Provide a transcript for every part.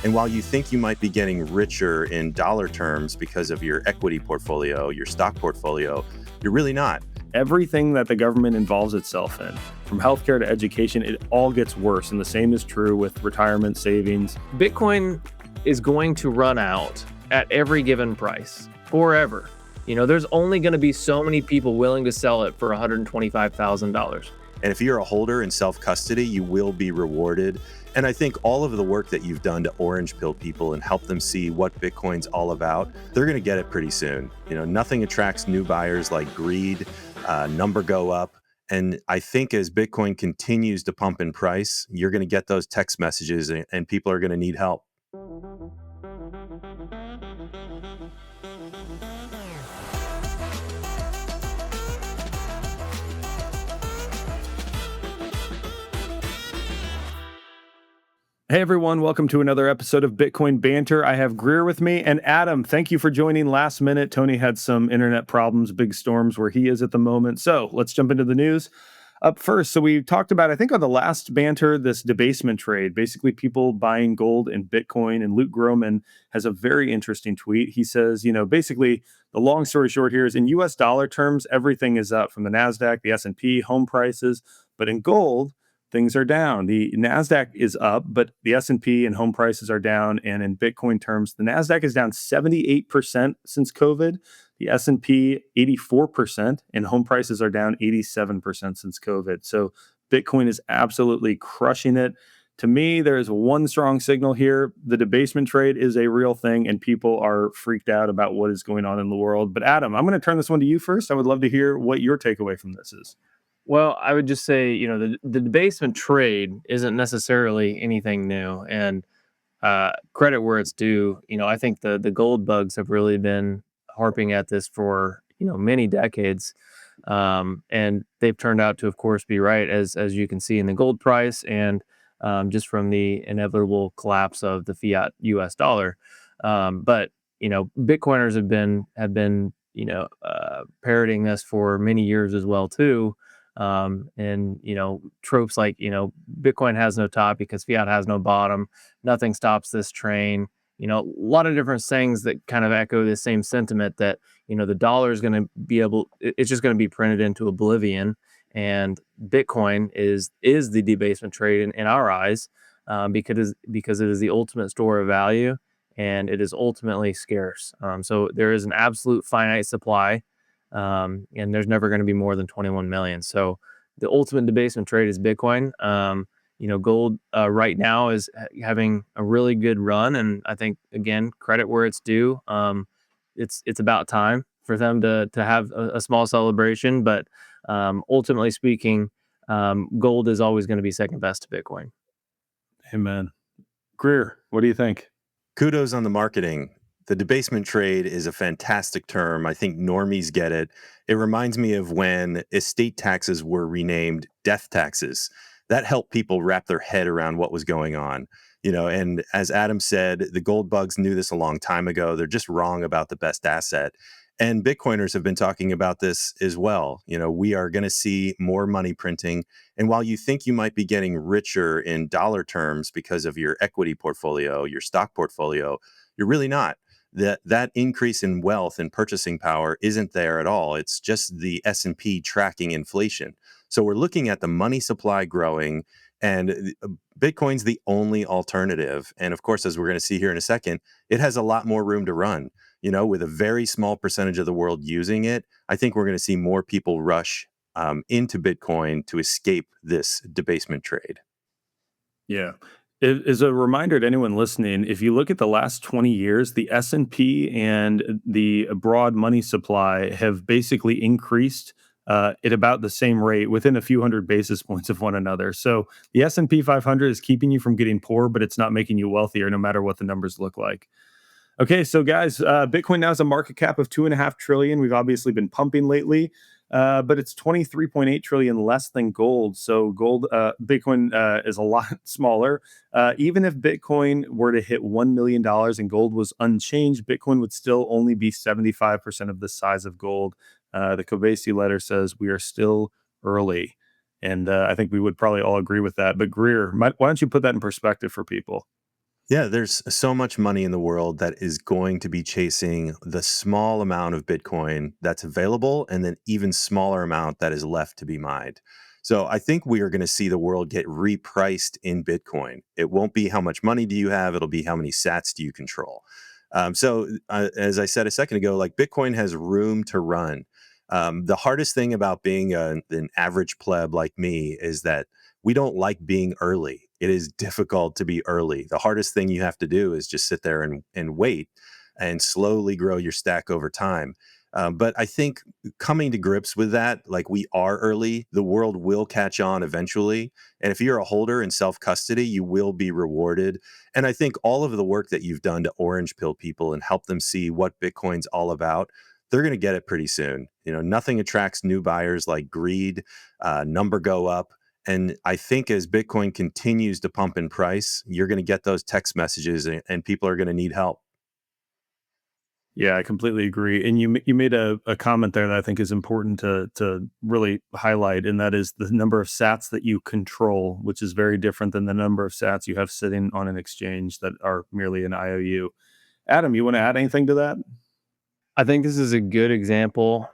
And while you think you might be getting richer in dollar terms because of your equity portfolio, your stock portfolio, you're really not. Everything that the government involves itself in, from healthcare to education, it all gets worse. And the same is true with retirement savings. Bitcoin is going to run out at every given price forever. There's only going to be so many people willing to sell it for $125,000. And if you're a holder in self-custody, you will be rewarded. And I think all of the work that you've done to orange pill people and help them see what Bitcoin's all about, they're going to get it pretty soon. Nothing attracts new buyers like greed, number go up. And I think as Bitcoin continues to pump in price, you're going to get those text messages and people are going to need help. Hey everyone, welcome to another episode of Bitcoin Banter. I have Greer with me, and Adam, thank you for joining last minute. Tony had some internet problems, big storms where he is at the moment. So let's jump into the news. Up first, so we talked about, I think on the last banter, this debasement trade, basically people buying gold and Bitcoin, and Luke Groman has a very interesting tweet. He says, basically the long story short here is in US dollar terms, everything is up from the NASDAQ, the S&P, home prices, but in gold, things are down. The NASDAQ is up, but the S&P and home prices are down. And in Bitcoin terms, the NASDAQ is down 78% since COVID, the S&P 84%, and home prices are down 87% since COVID. So Bitcoin is absolutely crushing it. To me, there is one strong signal here. The debasement trade is a real thing, and people are freaked out about what is going on in the world. But Adam, I'm going to turn this one to you first. I would love to hear what your takeaway from this is. Well, I would just say, the debasement trade isn't necessarily anything new, and credit where it's due. I think the gold bugs have really been harping at this for many decades, and they've turned out to, of course, be right, as you can see in the gold price, and just from the inevitable collapse of the fiat U.S. dollar. But Bitcoiners have been parroting this for many years as well too. And tropes like Bitcoin has no top because fiat has no bottom, nothing stops this train, a lot of different things that kind of echo the same sentiment that the dollar is going to it's just going to be printed into oblivion, and Bitcoin is the debasement trade in our eyes, because it is the ultimate store of value, and it is ultimately scarce. So there is an absolute finite supply, and there's never going to be more than 21 million. So the ultimate debasement trade is Bitcoin. Gold right now is having a really good run, and I think, again, credit where it's due. It's about time for them to have a small celebration, but ultimately speaking, gold is always going to be second best to Bitcoin. Amen. Greer, what do you think? Kudos on the marketing. The debasement trade is a fantastic term. I think normies get it. It reminds me of when estate taxes were renamed death taxes. That helped people wrap their head around what was going on. And as Adam said, the gold bugs knew this a long time ago. They're just wrong about the best asset. And Bitcoiners have been talking about this as well. We are going to see more money printing. And while you think you might be getting richer in dollar terms because of your equity portfolio, your stock portfolio, you're really not. That increase in wealth and purchasing power isn't there at all. It's just the S&P tracking inflation. So we're looking at the money supply growing, and Bitcoin's the only alternative. And of course, as we're going to see here in a second, it has a lot more room to run. With a very small percentage of the world using it, I think we're going to see more people rush into Bitcoin to escape this debasement trade. Yeah. As a reminder to anyone listening, if you look at the last 20 years, the S&P and the broad money supply have basically increased at about the same rate, within a few hundred basis points of one another. So the S&P 500 is keeping you from getting poor, but it's not making you wealthier, no matter what the numbers look like. Okay, so guys, Bitcoin now has a market cap of $2.5 trillion. We've obviously been pumping lately, but it's 23.8 trillion less than gold. So Bitcoin is a lot smaller. Even if Bitcoin were to hit $1 million and gold was unchanged, Bitcoin would still only be 75% of the size of gold. The Kobesi letter says we are still early. And I think we would probably all agree with that. But Greer, why don't you put that in perspective for people? Yeah, there's so much money in the world that is going to be chasing the small amount of Bitcoin that's available and then even smaller amount that is left to be mined. So I think we are going to see the world get repriced in Bitcoin. It won't be how much money do you have, it'll be how many sats do you control. As I said a second ago, like Bitcoin has room to run. The hardest thing about being an average pleb like me is that we don't like being early. It is difficult to be early. The hardest thing you have to do is just sit there and wait and slowly grow your stack over time. But I think coming to grips with that, like we are early, the world will catch on eventually. And if you're a holder in self custody, you will be rewarded. And I think all of the work that you've done to orange pill people and help them see what Bitcoin's all about, they're going to get it pretty soon. You know, nothing attracts new buyers like greed, number go up. And I think as Bitcoin continues to pump in price, you're going to get those text messages and people are going to need help. Yeah, I completely agree. And you made a comment there that I think is important to really highlight, and that is the number of sats that you control, which is very different than the number of sats you have sitting on an exchange that are merely an IOU. Adam, you want to add anything to that? I think this is a good example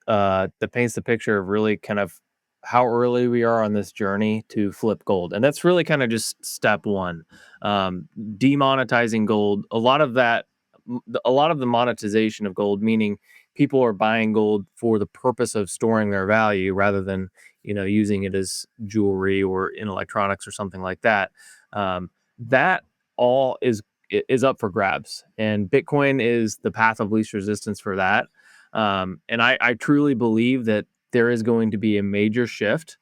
that paints the picture of really kind of how early we are on this journey to flip gold. And that's really kind of just step one. Demonetizing gold, a lot of the monetization of gold, meaning people are buying gold for the purpose of storing their value rather than, using it as jewelry or in electronics or something like that. That all is up for grabs. And Bitcoin is the path of least resistance for that. And I truly believe that there is going to be a major shift.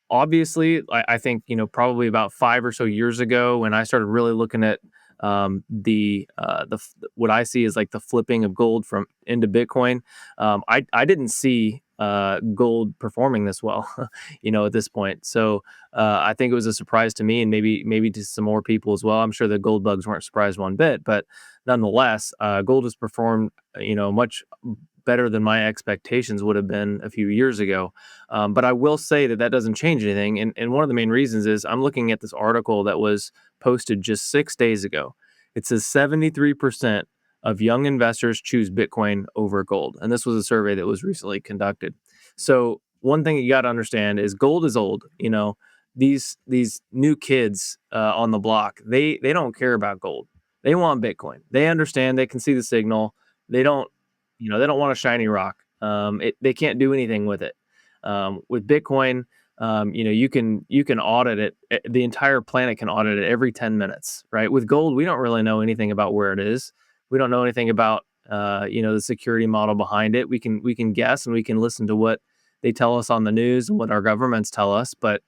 Obviously, I think, probably about 5 or so years ago when I started really looking at what I see is like the flipping of gold from into Bitcoin. I didn't see gold performing this well, at this point. So I think it was a surprise to me and maybe to some more people as well. I'm sure the gold bugs weren't surprised one bit, but nonetheless, gold has performed, much better than my expectations would have been a few years ago. But I will say that doesn't change anything. And one of the main reasons is I'm looking at this article that was posted just 6 days ago. It says 73% of young investors choose Bitcoin over gold. And this was a survey that was recently conducted. So one thing you got to understand is gold is old. These new kids on the block, they don't care about gold. They want Bitcoin. They understand. They can see the signal. They don't they don't want a shiny rock. They can't do anything with it. With Bitcoin, you can audit it. The entire planet can audit it every 10 minutes, right? With gold, we don't really know anything about where it is. We don't know anything about the security model behind it. We can guess and we can listen to what they tell us on the news and what our governments tell us, but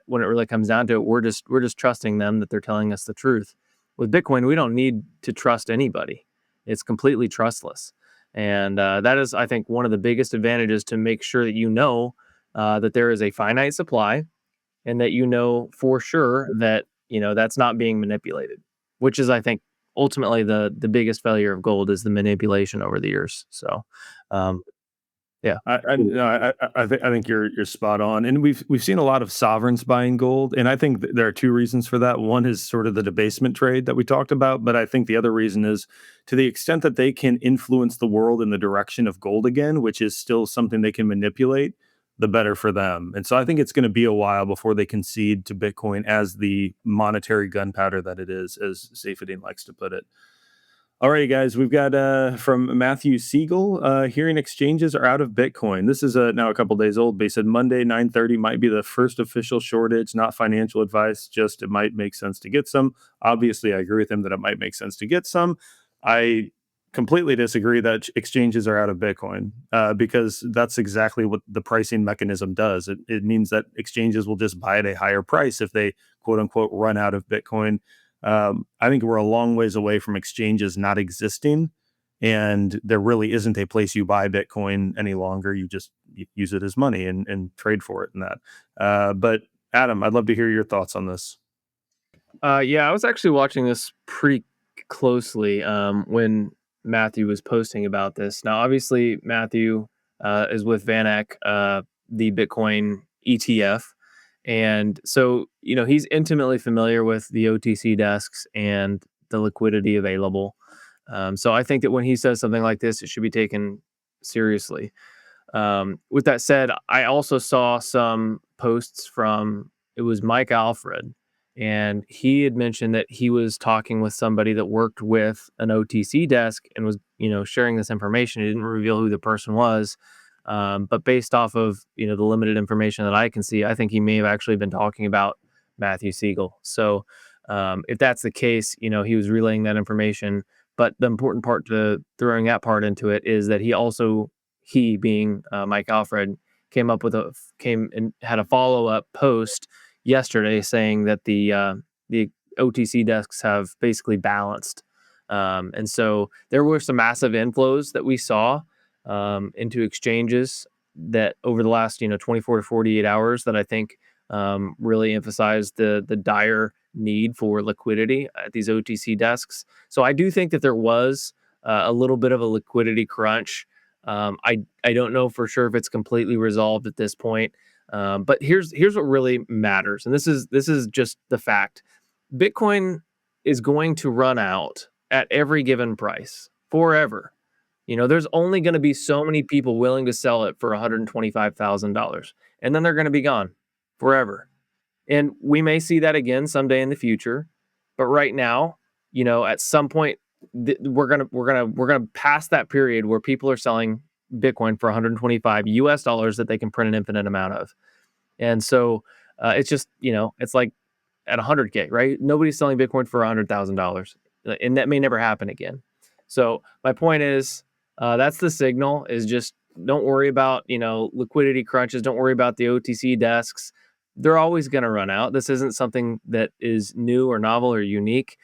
when it really comes down to it, we're just trusting them that they're telling us the truth. With Bitcoin, we don't need to trust anybody. It's completely trustless. And that is, I think, one of the biggest advantages to make sure that that there is a finite supply and that for sure that that's not being manipulated, which is, I think, ultimately the biggest failure of gold is the manipulation over the years. So, um, yeah. I think you're spot on, and we've seen a lot of sovereigns buying gold, and I think there are two reasons for that. One is sort of the debasement trade that we talked about, but I think the other reason is to the extent that they can influence the world in the direction of gold again, which is still something they can manipulate, the better for them. And so I think it's going to be a while before they concede to Bitcoin as the monetary gunpowder that it is, as Safedin likes to put it. All right, guys, we've got from Matthew Siegel, hearing exchanges are out of Bitcoin. This is now a couple days old, but he said Monday, 9:30 might be the first official shortage, not financial advice, just it might make sense to get some. Obviously, I agree with him that it might make sense to get some. I completely disagree that exchanges are out of Bitcoin because that's exactly what the pricing mechanism does. It means that exchanges will just buy at a higher price if they, quote unquote, run out of Bitcoin. I think we're a long ways away from exchanges not existing, and there really isn't a place you buy Bitcoin any longer. You just use it as money and trade for it and that. But Adam, I'd love to hear your thoughts on this. Yeah, I was actually watching this pretty closely when Matthew was posting about this. Now, obviously, Matthew is with VanEck, the Bitcoin ETF, And so, he's intimately familiar with the OTC desks and the liquidity available. So I think that when he says something like this, it should be taken seriously. With that said, I also saw some posts from, it was Mike Alfred, and he had mentioned that he was talking with somebody that worked with an OTC desk and was, sharing this information. He didn't reveal who the person was. But based off of, the limited information that I can see, I think he may have actually been talking about Matthew Siegel. So if that's the case, he was relaying that information. But the important part to throwing that part into it is that he being Mike Alfred came and had a follow up post yesterday saying that the OTC desks have basically balanced, and so there were some massive inflows that we saw into exchanges that over the last 24 to 48 hours that I think really emphasized the dire need for liquidity at these OTC desks. So I do think that there was a little bit of a liquidity crunch. I don't know for sure if it's completely resolved at this point. But here's what really matters, and this is just the fact: Bitcoin is going to run out at every given price forever. There's only going to be so many people willing to sell it for $125,000, and then they're going to be gone forever. And we may see that again someday in the future, but right now, at some point, we're gonna pass that period where people are selling Bitcoin for 125 US dollars that they can print an infinite amount of. And so it's just, it's like at 100K, right? Nobody's selling Bitcoin for $100,000, and that may never happen again. So my point is, that's the signal: is just don't worry about liquidity crunches. Don't worry about the OTC desks. They're always going to run out. This isn't something that is new or novel or unique.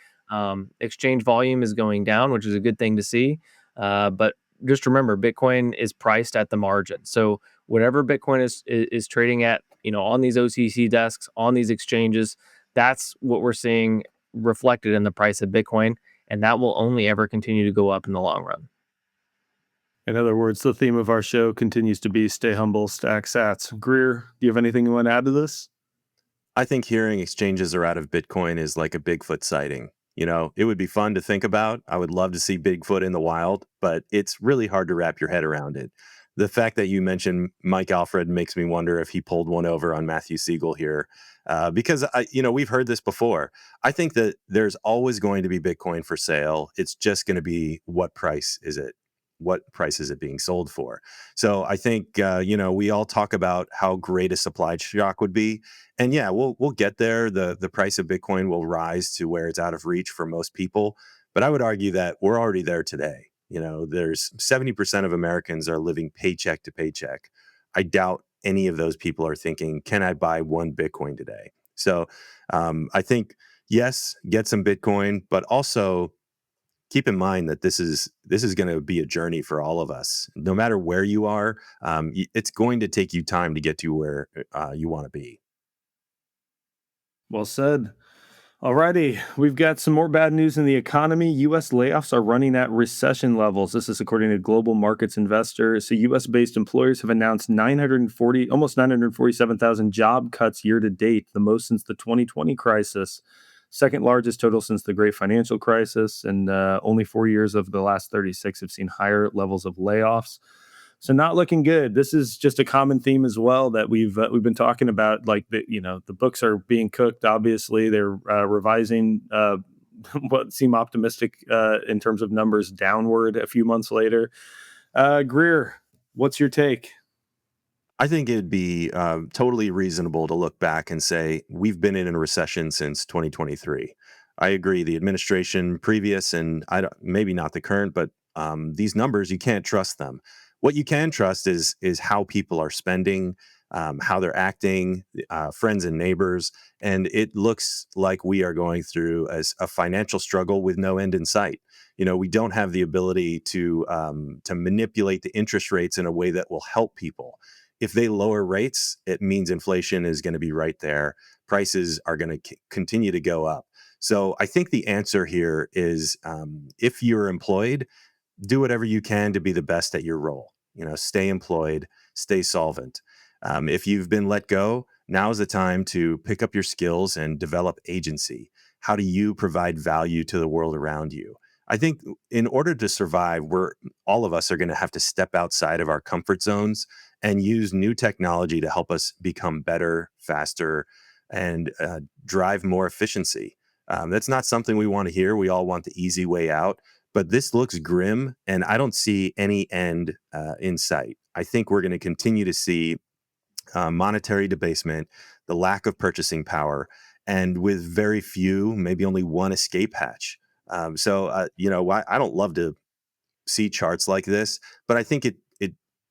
Exchange volume is going down, which is a good thing to see. But just remember, Bitcoin is priced at the margin. So whatever Bitcoin is trading at, on these OTC desks, on these exchanges, that's what we're seeing reflected in the price of Bitcoin, and that will only ever continue to go up in the long run. In other words, the theme of our show continues to be stay humble, stack sats. Greer, do you have anything you want to add to this? I think hearing exchanges are out of Bitcoin is like a Bigfoot sighting. It would be fun to think about. I would love to see Bigfoot in the wild, but it's really hard to wrap your head around it. The fact that you mentioned Mike Alfred makes me wonder if he pulled one over on Matthew Siegel here, because we've heard this before. I think that there's always going to be Bitcoin for sale. It's just going to be what price is it? What price is it being sold for? So I think we all talk about how great a supply shock would be. And yeah, we'll get there. The price of Bitcoin will rise to where it's out of reach for most people. But I would argue that we're already there today. There's 70% of Americans are living paycheck to paycheck. I doubt any of those people are thinking, can I buy one Bitcoin today? So I think, yes, get some Bitcoin, but also keep in mind that this is going to be a journey for all of us. No matter where you are, it's going to take you time to get to where you want to be. Well said. Alrighty, we've got some more bad news in the economy. U.S. layoffs are running at recession levels. This is according to Global Markets Investor. So, U.S.-based employers have announced almost 947,000 job cuts year to date, the most since the 2020 crisis, second largest total since the Great Financial Crisis, and only 4 years of the last 36 have seen higher levels of layoffs. So not looking good. This is just a common theme as well that we've been talking about. Like the books are being cooked. Obviously, they're revising what seem optimistic in terms of numbers downward a few months later. Greer, what's your take? I think it'd be totally reasonable to look back and say we've been in a recession since 2023. I agree. The administration previous, and maybe not the current, but these numbers, you can't trust them. What you can trust is how people are spending, how they're acting, friends and neighbors, and it looks like we are going through as a financial struggle with no end in sight. We don't have the ability to manipulate the interest rates in a way that will help people. If they lower rates, it means inflation is going to be right there. Prices are going to continue to go up. So I think the answer here is if you're employed, do whatever you can to be the best at your role. Stay employed, stay solvent. If you've been let go, Now is the time to pick up your skills and develop agency. How do you provide value to the world around you? I think in order to survive, all of us are going to have to step outside of our comfort zones and use new technology to help us become better, faster, and drive more efficiency. That's not something we want to hear. We all want the easy way out, but this looks grim, and I don't see any end in sight. I think we're going to continue to see monetary debasement, the lack of purchasing power, and with very few, maybe only one escape hatch. I don't love to see charts like this, but I think it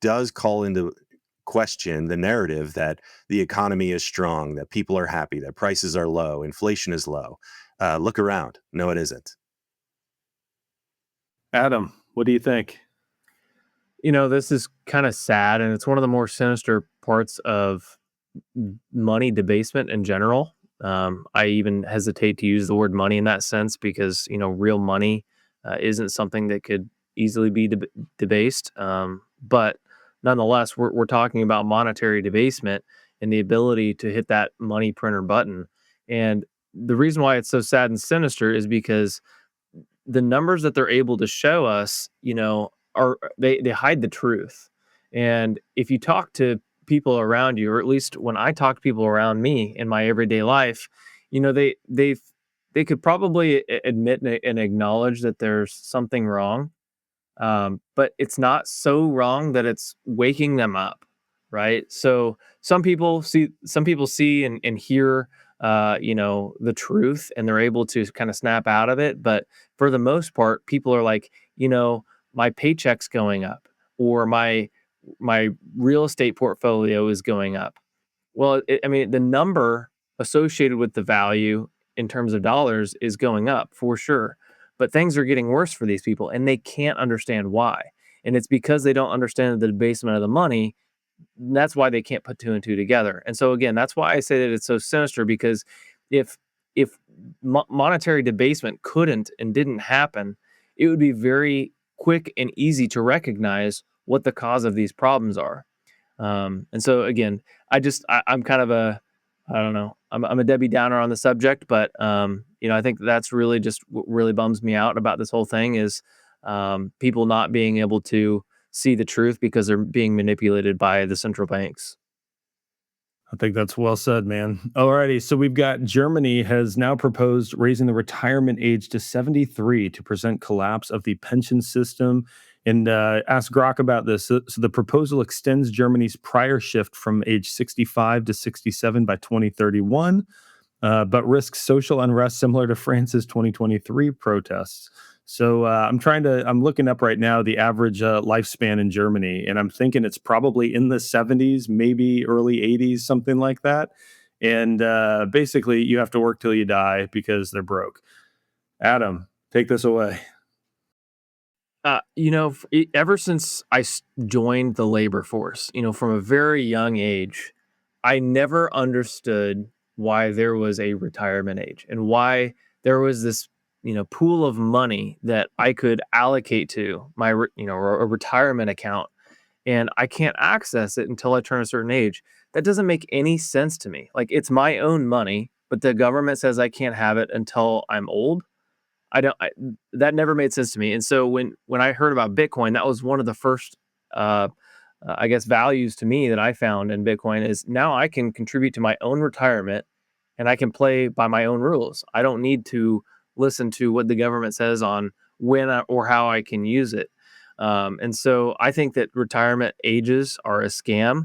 does call into question the narrative that the economy is strong, that people are happy, that prices are low, inflation is low. Look around. No, it isn't. Adam, what do you think? This is kind of sad, and it's one of the more sinister parts of money debasement in general. I even hesitate to use the word money in that sense because real money isn't something that could easily be debased. But nonetheless, we're talking about monetary debasement and the ability to hit that money printer button. And the reason why it's so sad and sinister is because the numbers that they're able to show us, are they hide the truth. And if you talk to people around you, or at least when I talk to people around me in my everyday life, they could probably admit and acknowledge that there's something wrong, but it's not so wrong that it's waking them up, right? So some people see and hear, the truth, and they're able to kind of snap out of it. But for the most part, people are like, my paycheck's going up, or my real estate portfolio is going up. Well, I mean, the number associated with the value in terms of dollars is going up for sure. But things are getting worse for these people, and they can't understand why. And it's because they don't understand the debasement of the money. That's why they can't put two and two together. And so again, that's why I say that it's so sinister, because if monetary debasement couldn't and didn't happen, it would be very quick and easy to recognize what the cause of these problems are. And so again, I'm kind of I don't know, I'm a Debbie Downer on the subject, but I think that's really just what really bums me out about this whole thing is people not being able to see the truth because they're being manipulated by the central banks. I think that's well said, man. Alrighty, so we've got Germany has now proposed raising the retirement age to 73 to present collapse of the pension system. And ask Grok about this. So the proposal extends Germany's prior shift from age 65 to 67 by 2031, but risks social unrest similar to France's 2023 protests. So I'm looking up right now the average lifespan in Germany, and I'm thinking it's probably in the 70s, maybe early 80s, something like that. And basically, you have to work till you die because they're broke. Adam, take this away. Ever since joined the labor force, from a very young age, I never understood why there was a retirement age and why there was this, pool of money that I could allocate to a retirement account, and I can't access it until I turn a certain age. That doesn't make any sense to me. Like, it's my own money, but the government says I can't have it until I'm old. That never made sense to me. And so when I heard about Bitcoin, that was one of the first, I guess, values to me that I found in Bitcoin is now I can contribute to my own retirement and I can play by my own rules. I don't need to listen to what the government says on or how I can use it. And so I think that retirement ages are a scam.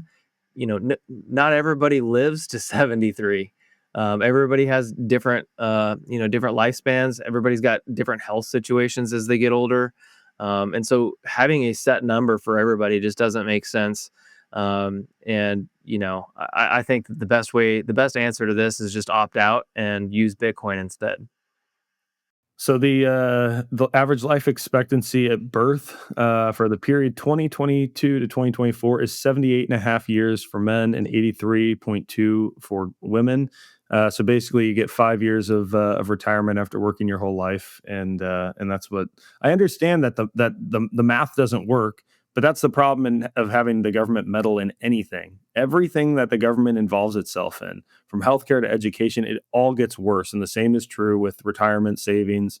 Not everybody lives to 73. Everybody has different, different lifespans. Everybody's got different health situations as they get older. And so having a set number for everybody just doesn't make sense. I think that the best answer to this is just opt out and use Bitcoin instead. So the average life expectancy at birth for the period 2022 to 2024 is 78 and a half years for men and 83.2 for women. So basically, you get 5 years of retirement after working your whole life, and that's what I understand that the math doesn't work, But that's the problem of having the government meddle in anything. Everything that the government involves itself in, from healthcare to education, it all gets worse. And the same is true with retirement savings,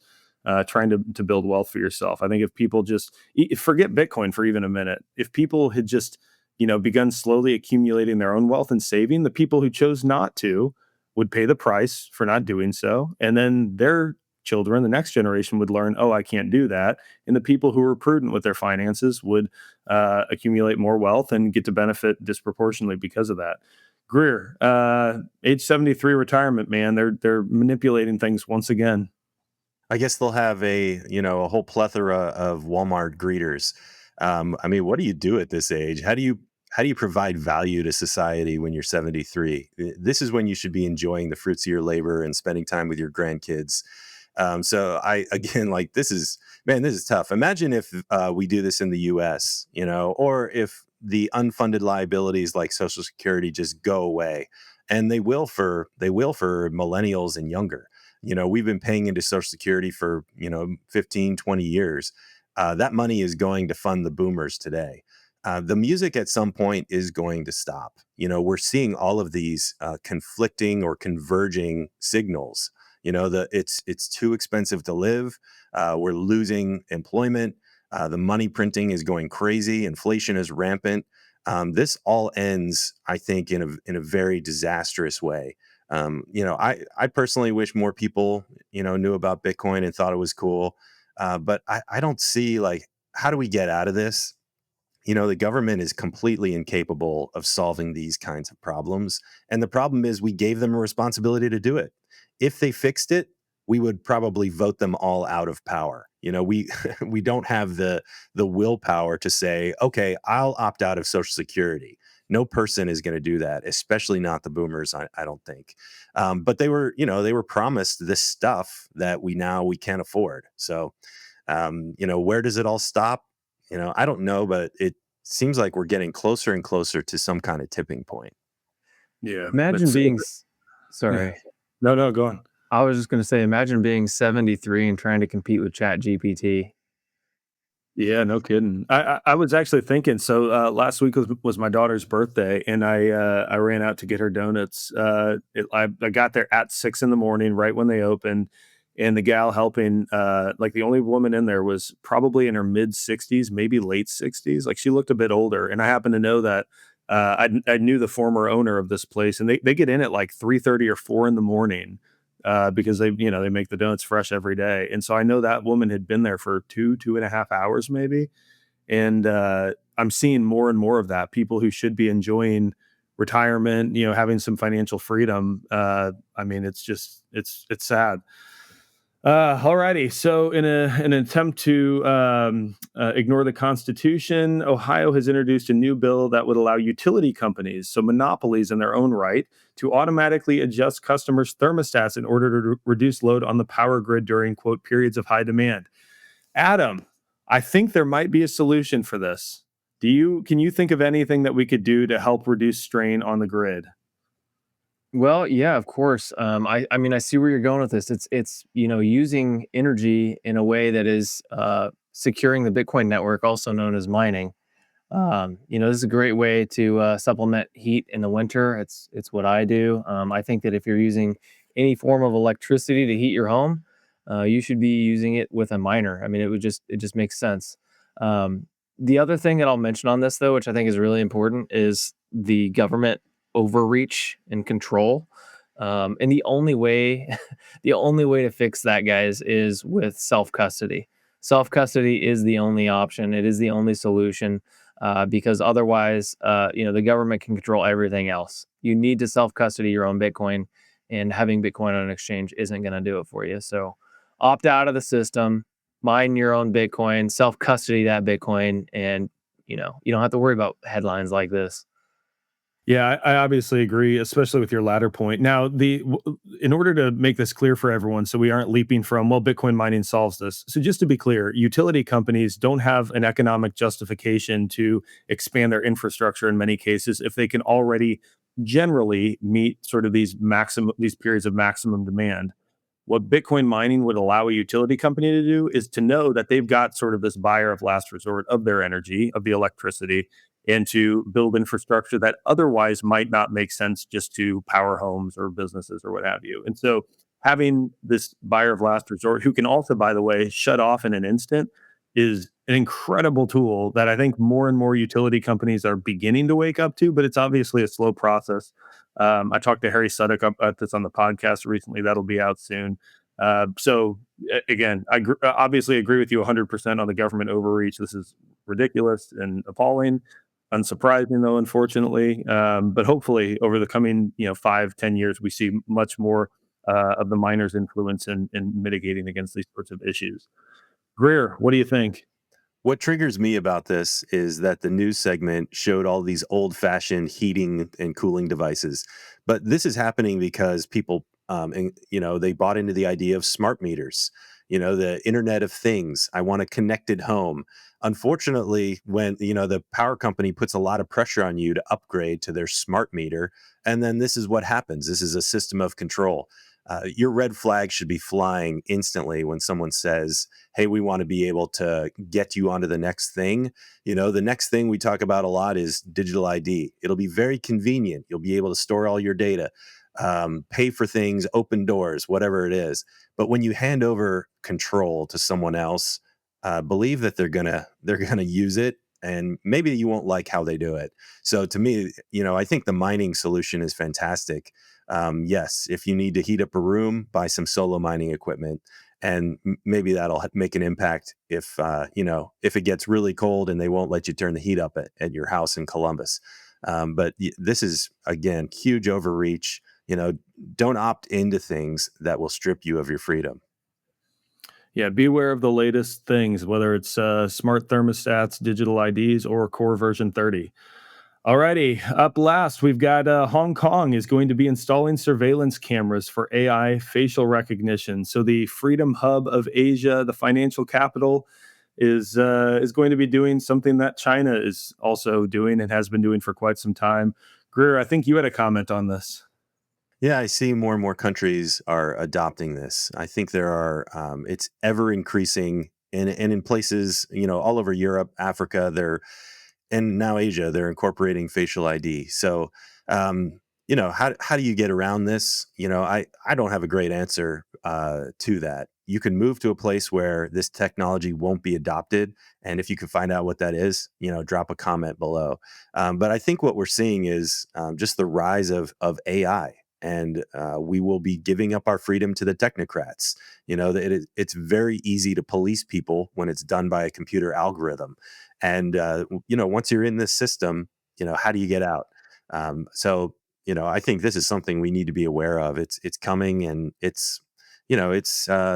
trying to build wealth for yourself. I think if people just forget Bitcoin for even a minute, if people had just begun slowly accumulating their own wealth and saving, the people who chose not to would pay the price for not doing so, and then their children, the next generation, would learn, oh, I can't do that. And the people who were prudent with their finances would accumulate more wealth and get to benefit disproportionately because of that. Greer, age 73 retirement, man, they're manipulating things once again. I guess they'll have a whole plethora of Walmart greeters. I mean, what do you do at this age? How do you provide value to society when you're 73? This is when you should be enjoying the fruits of your labor and spending time with your grandkids. So I again, like, this is tough. Imagine if we do this in the U.S., or if the unfunded liabilities like Social Security just go away, and they will for millennials and younger. We've been paying into Social Security for 15, 20 years. That money is going to fund the boomers today. The music at some point is going to stop. We're seeing all of these conflicting or converging signals. It's too expensive to live. We're losing employment. The money printing is going crazy. Inflation is rampant. This all ends, I think, in a very disastrous way. I personally wish more people, knew about Bitcoin and thought it was cool. But I don't see, like, how do we get out of this? The government is completely incapable of solving these kinds of problems. And the problem is we gave them a responsibility to do it. If they fixed it, we would probably vote them all out of power. We we don't have the willpower to say, okay, I'll opt out of Social Security. No person is going to do that, especially not the boomers. I don't think. But they were promised this stuff that we can't afford. So, where does it all stop? I don't know, but it seems like we're getting closer and closer to some kind of tipping point. Yeah, Imagine it's being, yeah. sorry, No, go on. I was just going to say, imagine being 73 and trying to compete with Chat GPT. Yeah, no kidding. I was actually thinking. So last week was my daughter's birthday, and I ran out to get her donuts. I got there at 6 in the morning, right when they opened, and the gal helping, like the only woman in there was probably in her mid 60s, maybe late 60s. Like she looked a bit older, and I happen to know that I knew the former owner of this place, and they get in at like 3:30 or 4 in the morning because they make the donuts fresh every day. And so I know that woman had been there for 2.5 hours maybe. And I'm seeing more and more of that. People who should be enjoying retirement, having some financial freedom. I mean, it's sad. Alrighty. So, in an attempt to ignore the Constitution, Ohio has introduced a new bill that would allow utility companies, so monopolies in their own right, to automatically adjust customers' thermostats in order to reduce load on the power grid during, quote, periods of high demand. Adam, I think there might be a solution for this. Can you think of anything that we could do to help reduce strain on the grid? Well, yeah, of course. I mean, I see where you're going with this. It's using energy in a way that is securing the Bitcoin network, also known as mining. This is a great way to supplement heat in the winter. It's what I do. I think that if you're using any form of electricity to heat your home, you should be using it with a miner. I mean, it just makes sense. The other thing that I'll mention on this, though, which I think is really important, is the government overreach and control. And the only way, the only way to fix that, guys, is with self custody. Self custody is the only option. It is the only solution because otherwise, the government can control everything else. You need to self custody your own Bitcoin, and having Bitcoin on an exchange isn't going to do it for you. So opt out of the system, mine your own Bitcoin, self custody that Bitcoin, and you don't have to worry about headlines like this. Yeah, I obviously agree, especially with your latter point. Now, in order to make this clear for everyone, so we aren't leaping from, well, Bitcoin mining solves this. So just to be clear, utility companies don't have an economic justification to expand their infrastructure in many cases if they can already generally meet sort of these periods of maximum demand. what Bitcoin mining would allow a utility company to do is to know that they've got sort of this buyer of last resort of their energy, of the electricity, and to build infrastructure that otherwise might not make sense just to power homes or businesses or what have you. And so having this buyer of last resort, who can also, by the way, shut off in an instant, is an incredible tool that I think more and more utility companies are beginning to wake up to, but it's obviously a slow process. I talked to Harry Suddock about this on the podcast recently. That'll be out soon. Again, obviously agree with you 100% on the government overreach. This is ridiculous and appalling. Unsurprising, though, unfortunately. But hopefully, over the coming 5-10 years, we see much more of the miners' influence in mitigating against these sorts of issues. Greer, what do you think? What triggers me about this is that the news segment showed all these old-fashioned heating and cooling devices, but this is happening because people, they bought into the idea of smart meters. The Internet of Things. I want a connected home. Unfortunately, when the power company puts a lot of pressure on you to upgrade to their smart meter, and then this is what happens. This is a system of control. Your red flag should be flying instantly when someone says, hey, we want to be able to get you onto the next thing. The next thing we talk about a lot is digital ID. It'll be very convenient. You'll be able to store all your data, pay for things, open doors, whatever it is. But when you hand over control to someone else, believe that they're gonna use it, and maybe you won't like how they do it. So to me, I think the mining solution is fantastic. Yes, if you need to heat up a room, buy some solo mining equipment, and maybe that'll make an impact if it gets really cold and they won't let you turn the heat up at your house in Columbus. But this is again huge overreach. Don't opt into things that will strip you of your freedom. Yeah, beware of the latest things, whether it's smart thermostats, digital IDs, or core version 30. Alrighty, up last, we've got Hong Kong is going to be installing surveillance cameras for AI facial recognition. So the Freedom Hub of Asia, the financial capital, is going to be doing something that China is also doing and has been doing for quite some time. Greer, I think you had a comment on this. Yeah, I see more and more countries are adopting this. I think it's ever increasing, and in places, all over Europe, Africa, and now Asia, they're incorporating facial ID. So, how do you get around this? I don't have a great answer to that. You can move to a place where this technology won't be adopted, and if you can find out what that is, drop a comment below. But I think what we're seeing is just the rise of AI. And we will be giving up our freedom to the technocrats. It's very easy to police people when it's done by a computer algorithm. And once you're in this system, how do you get out? I think this is something we need to be aware of. It's coming, and it's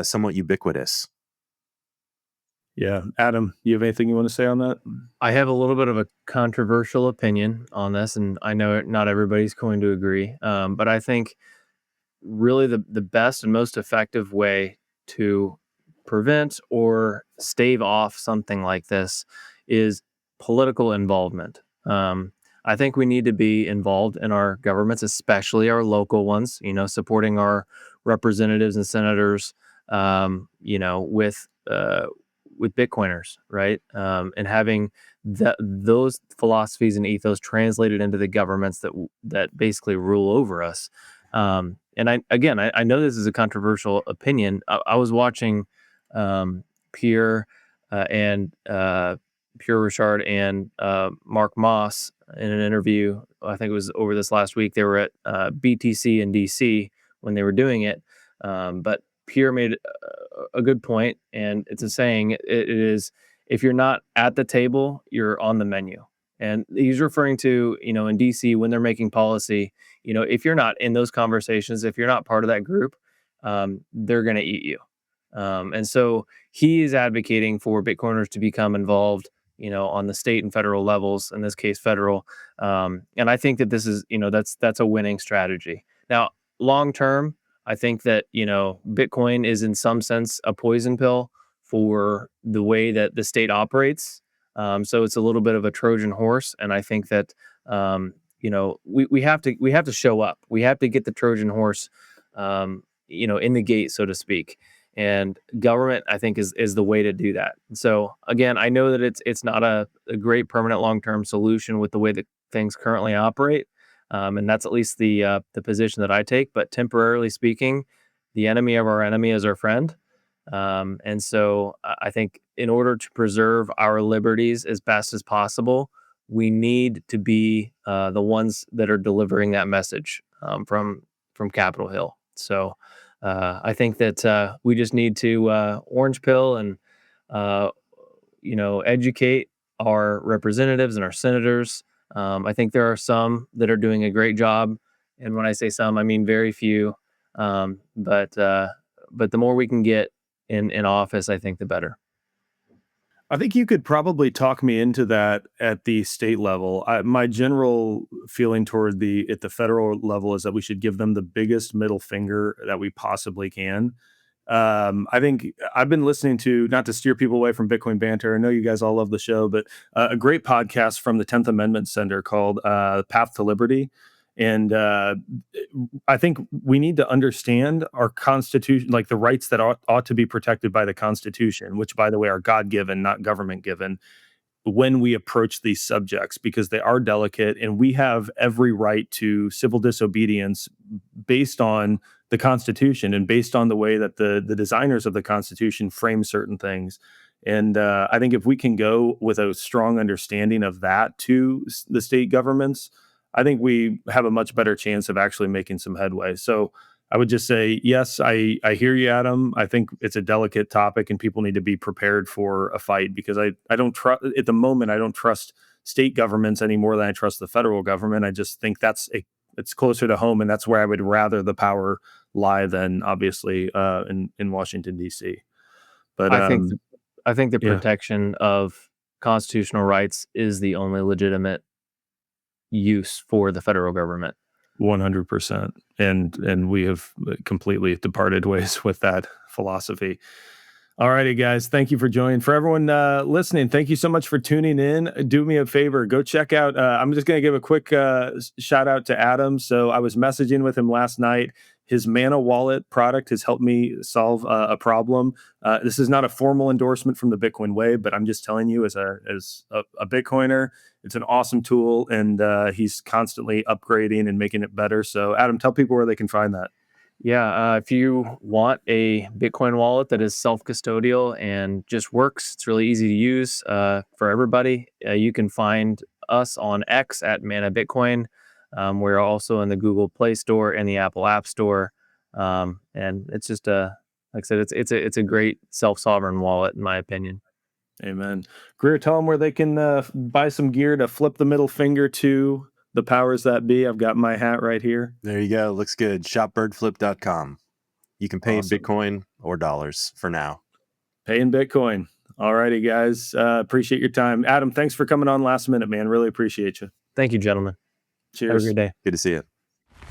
somewhat ubiquitous. Yeah, Adam, you have anything you want to say on that? I have a little bit of a controversial opinion on this, and I know not everybody's going to agree. But I think really the best and most effective way to prevent or stave off something like this is political involvement. I think we need to be involved in our governments, especially our local ones, supporting our representatives and senators, with Bitcoiners, right? And having those philosophies and ethos translated into the governments that basically rule over us. And I know this is a controversial opinion. I was watching Pierre and Pierre Richard and Mark Moss in an interview. I think it was over this last week. They were at BTC in DC when they were doing it. But Pierre made a good point, and it's a saying. It is, if you're not at the table, you're on the menu. And he's referring to, in DC when they're making policy, if you're not in those conversations, if you're not part of that group, they're going to eat you. And so he is advocating for Bitcoiners to become involved, on the state and federal levels, in this case, federal. And I think that this is, that's a winning strategy. Now, long term, I think that, Bitcoin is in some sense a poison pill for the way that the state operates. So it's a little bit of a Trojan horse. And I think that, we have to show up. We have to get the Trojan horse in the gate, so to speak. And government, I think, is the way to do that. So again, I know that it's not a great permanent long term solution with the way that things currently operate, and that's at least the position that I take. But temporarily speaking, the enemy of our enemy is our friend. And so I think in order to preserve our liberties as best as possible, we need to be the ones that are delivering that message from Capitol Hill. So I think that we just need to orange pill and uh, educate our representatives and our senators. I think there are some that are doing a great job, and when I say some, I mean very few. But the more we can get in office, I think the better. I think you could probably talk me into that at the state level. My general feeling toward at the federal level is that we should give them the biggest middle finger that we possibly can. I think I've been listening to, not to steer people away from Bitcoin Banter. I know you guys all love the show, but a great podcast from the 10th Amendment Center called Path to Liberty. And I think we need to understand our Constitution, like the rights that ought to be protected by the Constitution, which, by the way, are God given, not government given, when we approach these subjects, because they are delicate and we have every right to civil disobedience based on the Constitution and based on the way that the designers of the Constitution frame certain things. And I think if we can go with a strong understanding of that to the state governments, I think we have a much better chance of actually making some headway. So I would just say, yes, I hear you, Adam. I think it's a delicate topic and people need to be prepared for a fight, because I don't trust, at the moment, I don't trust state governments any more than I trust the federal government. I just think it's closer to home, and that's where I would rather the power lie than obviously in Washington, D.C. But I think the yeah. protection of constitutional rights is the only legitimate use for the federal government. 100%. And we have completely departed ways with that philosophy. All righty, guys. Thank you for joining. For everyone listening, thank you so much for tuning in. Do me a favor. Go check out. I'm just going to give a quick shout out to Adam. So I was messaging with him last night. His Mana Wallet product has helped me solve a problem. This is not a formal endorsement from the Bitcoin way, but I'm just telling you as a Bitcoiner, it's an awesome tool, and he's constantly upgrading and making it better. So Adam, tell people where they can find that. Yeah, if you want a Bitcoin wallet that is self-custodial and just works, it's really easy to use for everybody. You can find us on X at Mana Bitcoin. We're also in the Google Play Store and the Apple App Store, and it's just like I said, it's a great self-sovereign wallet in my opinion. Amen. Greer, tell them where they can buy some gear to flip the middle finger to the powers that be. I've got my hat right here. There you go. Looks good. Shopbirdflip.com. You can pay Awesome. in Bitcoin or dollars for now. Pay in Bitcoin. All righty, guys. Appreciate your time. Adam, thanks for coming on last minute, man. Really appreciate you. Thank you, gentlemen. Cheers. Have a good day. Good to see you.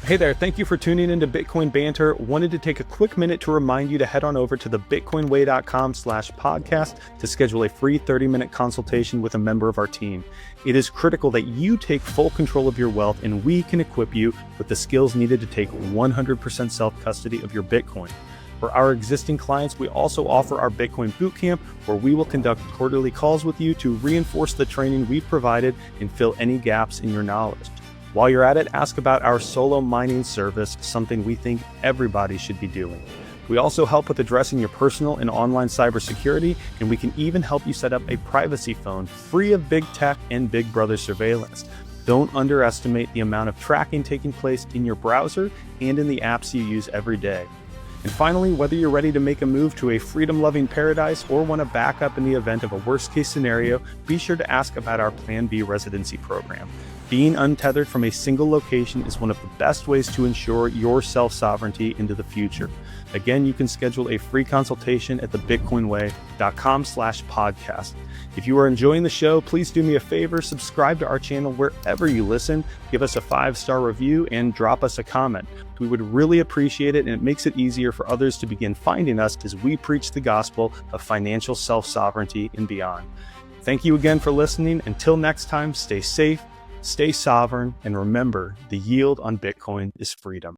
Hey there, thank you for tuning into Bitcoin Banter. Wanted to take a quick minute to remind you to head on over to thebitcoinway.com/podcast to schedule a free 30-minute consultation with a member of our team. It is critical that you take full control of your wealth, and we can equip you with the skills needed to take 100% self-custody of your Bitcoin. For our existing clients, we also offer our Bitcoin Bootcamp, where we will conduct quarterly calls with you to reinforce the training we've provided and fill any gaps in your knowledge. While you're at it, ask about our solo mining service, something we think everybody should be doing. We also help with addressing your personal and online cybersecurity, and we can even help you set up a privacy phone free of big tech and Big Brother surveillance. Don't underestimate the amount of tracking taking place in your browser and in the apps you use every day. And finally, whether you're ready to make a move to a freedom-loving paradise or want to back up in the event of a worst-case scenario, be sure to ask about our Plan B residency program. Being untethered from a single location is one of the best ways to ensure your self-sovereignty into the future. Again, you can schedule a free consultation at thebitcoinway.com/podcast. If you are enjoying the show, please do me a favor, subscribe to our channel wherever you listen, give us a 5-star review, and drop us a comment. We would really appreciate it, and it makes it easier for others to begin finding us as we preach the gospel of financial self-sovereignty and beyond. Thank you again for listening. Until next time, stay safe, stay sovereign, and remember, the yield on Bitcoin is freedom.